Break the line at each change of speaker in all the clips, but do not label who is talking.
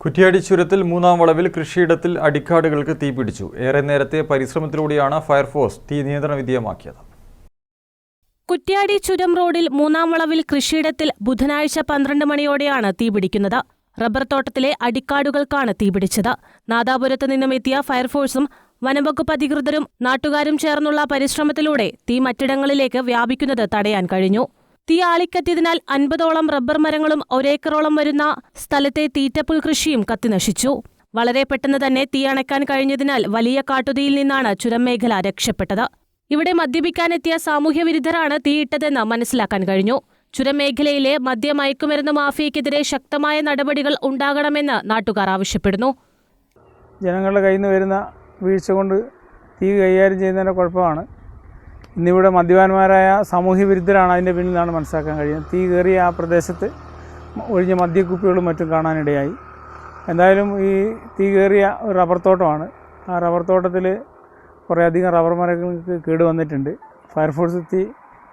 കുറ്റ്യാടി ചുരത്തിൽ മൂന്നാം വളവിൽ കൃഷിയിടത്തിൽ അടിക്കാടുകൾക്ക് തീപിടിച്ചു. ഏറെ നേരത്തെ പരിശ്രമത്തിലൂടെയാണ് ഫയർഫോഴ്സ് തീ നിയന്ത്രണ വിധേയമാക്കിയത്.
കുറ്റ്യാടി ചുരം റോഡിൽ മൂന്നാം വളവിൽ കൃഷിയിടത്തിൽ ബുധനാഴ്ച 12 മണിയോടെയാണ് തീപിടിക്കുന്നത്. റബ്ബർ തോട്ടത്തിലെ അടിക്കാടുകൾക്കാണ് തീപിടിച്ചത്. നാദാപുരത്ത് നിന്നും എത്തിയ ഫയർഫോഴ്സും വനംവകുപ്പ് അധികൃതരും നാട്ടുകാരും ചേർന്നുള്ള പരിശ്രമത്തിലൂടെ തീ മറ്റിടങ്ങളിലേക്ക് വ്യാപിക്കുന്നത് തടയാൻ കഴിഞ്ഞു. തീ ആളിക്കത്തിയതിനാൽ 50ഓളം റബ്ബർ മരങ്ങളും ഒരേക്കറോളം വരുന്ന സ്ഥലത്തെ തീറ്റപ്പുൽ കൃഷിയും കത്തിനശിച്ചു. വളരെ പെട്ടെന്ന് തന്നെ തീ അണയ്ക്കാൻ കഴിഞ്ഞതിനാൽ വലിയ കാട്ടുതീയിൽ നിന്നാണ് ചുരം മേഖല രക്ഷപ്പെട്ടത്. ഇവിടെ മദ്യപിക്കാനെത്തിയ സാമൂഹ്യ വിരുദ്ധരാണ് തീയിട്ടതെന്ന് മനസ്സിലാക്കാൻ കഴിഞ്ഞു. ചുരം മേഖലയിലെ മദ്യമയക്കുമരുന്ന് മാഫിയയ്ക്കെതിരെ ശക്തമായ നടപടികൾ ഉണ്ടാകണമെന്ന് നാട്ടുകാർ ആവശ്യപ്പെടുന്നു.
ജനങ്ങളുടെ കയ്യിൽ നിന്ന് വരുന്ന വീഴ്ച കൊണ്ട് തീ കൈകാര്യം ചെയ്യുന്നതിൻ്റെ കുഴപ്പമാണ്. ഇന്നിവിടെ മദ്യപാന്മാരായ സാമൂഹ്യ വിരുദ്ധരാണ് അതിൻ്റെ പിന്നിലാണ് മനസ്സിലാക്കാൻ കഴിയുന്നത്. തീ കയറിയ ആ പ്രദേശത്ത് ഒഴിഞ്ഞ മദ്യക്കുപ്പികളും മറ്റും കാണാനിടയായി. എന്തായാലും ഈ തീ കയറിയ ഒരു റബ്ബർ തോട്ടമാണ്. ആ റബ്ബർ തോട്ടത്തിൽ കുറേയധികം റബ്ബർ മരങ്ങൾക്ക് കേടുവന്നിട്ടുണ്ട്. ഫയർഫോഴ്സ് എത്തി,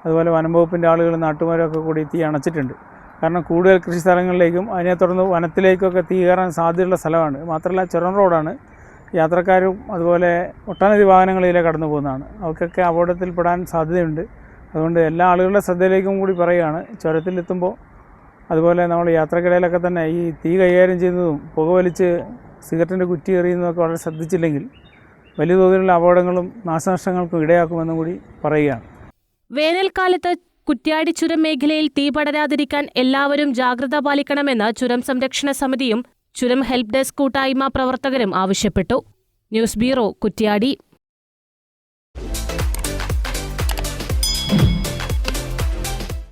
അതുപോലെ വനംവകുപ്പിൻ്റെ ആളുകൾ നാട്ടുകാരൊക്കെ കൂടി തീ അണച്ചിട്ടുണ്ട്. കാരണം കൂടുതൽ കൃഷി സ്ഥലങ്ങളിലേക്കും അതിനെ തുടർന്ന് വനത്തിലേക്കൊക്കെ തീ കയറാൻ സാധ്യതയുള്ള സ്ഥലമാണ്. മാത്രമല്ല ചുരം റോഡാണ്. യാത്രക്കാരും അതുപോലെ ഒട്ടനവധി വാഹനങ്ങളിലെ കടന്നു പോകുന്നതാണ്. അവർക്കൊക്കെ അപകടത്തിൽപ്പെടാൻ സാധ്യതയുണ്ട്. അതുകൊണ്ട് എല്ലാ ആളുകളുടെ ശ്രദ്ധയിലേക്കും കൂടി പറയുകയാണ്, ചുരത്തിലെത്തുമ്പോൾ അതുപോലെ നമ്മൾ യാത്രക്കിടയിലൊക്കെ തന്നെ ഈ തീ കൈകാര്യം ചെയ്യുന്നതും പുകവലിച്ച് സിഗരറ്റിൻ്റെ കുറ്റി എറിയുന്നതൊക്കെ വളരെ ശ്രദ്ധിച്ചില്ലെങ്കിൽ വലിയ തോതിലുള്ള അപകടങ്ങളും നാശനഷ്ടങ്ങൾക്കും ഇടയാക്കുമെന്നും കൂടി പറയുകയാണ്.
വേനൽക്കാലത്ത് കുറ്റ്യാടി ചുരം മേഖലയിൽ തീ പടരാതിരിക്കാൻ എല്ലാവരും ജാഗ്രത പാലിക്കണമെന്ന് ചുരം സംരക്ഷണ സമിതിയും ചുരം ഹെൽപ്പ് ഡെസ്ക് കൂട്ടായ്മ പ്രവർത്തകരും ആവശ്യപ്പെട്ടു. News bureau, Kuttiadi.